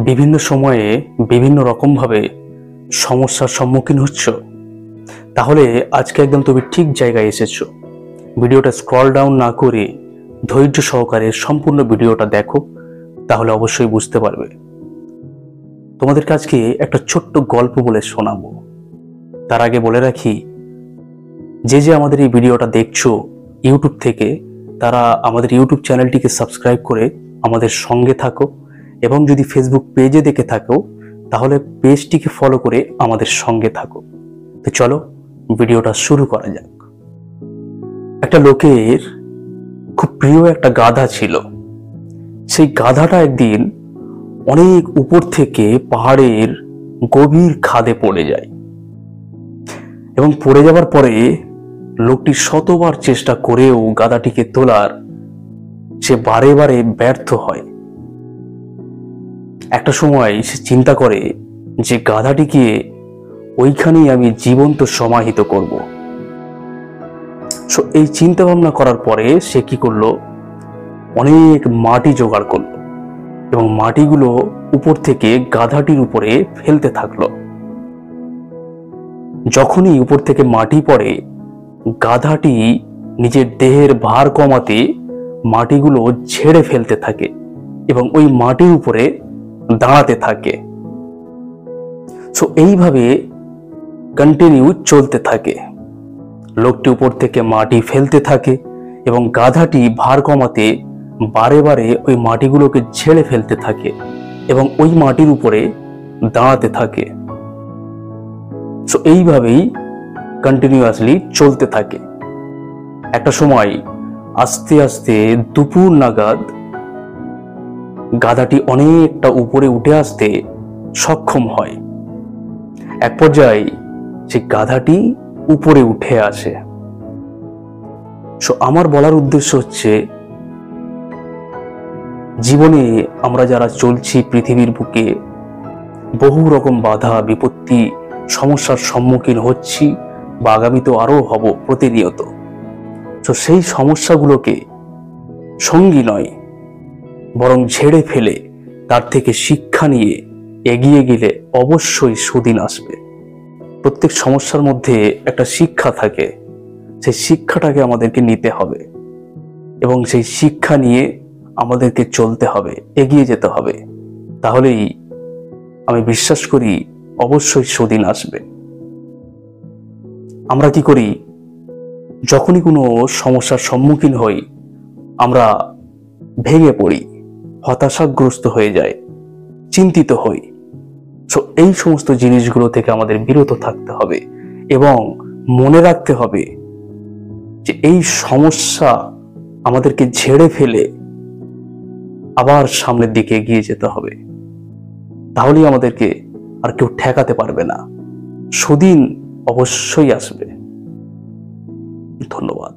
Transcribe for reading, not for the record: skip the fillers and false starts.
বিভিন্ন সময়ে বিভিন্ন রকমভাবে সমস্যার সম্মুখীন হচ্ছ, তাহলে আজকে একদম তুমি ঠিক জায়গায় এসেছো। ভিডিওটা স্ক্রল ডাউন না করে ধৈর্য সহকারে সম্পূর্ণ ভিডিওটা দেখো, তাহলে অবশ্যই বুঝতে পারবে। তোমাদের কাছে একটা ছোট্ট গল্প বলে শোনাবো। তার আগে বলে রাখি, যে আমাদের এই ভিডিওটা দেখছো ইউটিউব থেকে, তারা আমাদের ইউটিউব চ্যানেলটিকে সাবস্ক্রাইব করে আমাদের সঙ্গে থাকো, এবং যদি ফেসবুক পেজে দেখে থাকো তাহলে পেজটিকে ফলো করে আমাদের সঙ্গে থাকো। তো চলো ভিডিওটা শুরু করা যাক। একটা লোকের খুব প্রিয় একটা গাধা ছিল। সেই গাধাটা একদিন অনেক উপর থেকে পাহাড়ের গভীর খাদে পড়ে যায়, এবং পড়ে যাবার পরে লোকটি শতবার চেষ্টা করেও গাধাটিকে তোলার সে বারে বারে ব্যর্থ হয়। একটা সময় সে চিন্তা করে যে গাধাটিকে ওইখানেই আমি জীবন্ত সমাহিত করব। এই চিন্তা ভাবনা করার পরে সে কি করলো, অনেক মাটি জোগাড় করলো এবং মাটিগুলো উপর থেকে গাধাটির উপরে ফেলতে থাকলো। যখনই উপর থেকে মাটি পড়ে, গাধাটি নিজের দেহের ভার কমাতে মাটিগুলো ঝেড়ে ফেলতে থাকে এবং ওই মাটির উপরে দাঁড়াতে থাকে। এইভাবে কন্টিনিউ চলতে থাকে। লোকটি উপর থেকে মাটি ফেলতে থাকে এবং গাধাটি ভার কমাতে বারে বারে ওই মাটিগুলোকে ঝেড়ে ফেলতে থাকে এবং ওই মাটির উপরে দাঁড়াতে থাকে। এইভাবেই কন্টিনিউয়াসলি চলতে থাকে। একটা সময় আস্তে আস্তে দুপুর নাগাদ গাধাটি অনেকটা উপরে উঠে আসতে সক্ষম হয়। এক পর্যায়ে সে গাধাটি উপরে উঠে আসে। আমার বলার উদ্দেশ্য হচ্ছে, জীবনে আমরা যারা চলছি পৃথিবীর বুকে, বহু রকম বাধা বিপত্তি সমস্যার সম্মুখীন হচ্ছি বা আগামীতে আরো হব প্রতিনিয়ত। সেই সমস্যাগুলোকে সঙ্গী নয়, বরং ঝেড়ে ফেলে তার থেকে শিক্ষা নিয়ে এগিয়ে গেলে অবশ্যই সুদিন আসবে। প্রত্যেক সমস্যার মধ্যে একটা শিক্ষা থাকে, সেই শিক্ষাটাকে আমাদেরকে নিতে হবে এবং সেই শিক্ষা নিয়ে আমাদেরকে চলতে হবে, এগিয়ে যেতে হবে। তাহলেই আমি বিশ্বাস করি অবশ্যই সুদিন আসবে। আমরা কি করি, যখনই কোনো সমস্যার সম্মুখীন হই আমরা ভেঙে পড়ি, হতাশাগ্রস্ত হয়ে যায়, চিন্তিত হই। এই সমস্ত জিনিসগুলো থেকে আমাদের বিরত থাকতে হবে এবং মনে রাখতে হবে যে এই সমস্যা আমাদেরকে ঝেড়ে ফেলে আবার সামনের দিকে এগিয়ে যেতে হবে। তাহলেই আমাদেরকে আর কেউ ঠেকাতে পারবে না। সুদিন অবশ্যই আসবে। ধন্যবাদ।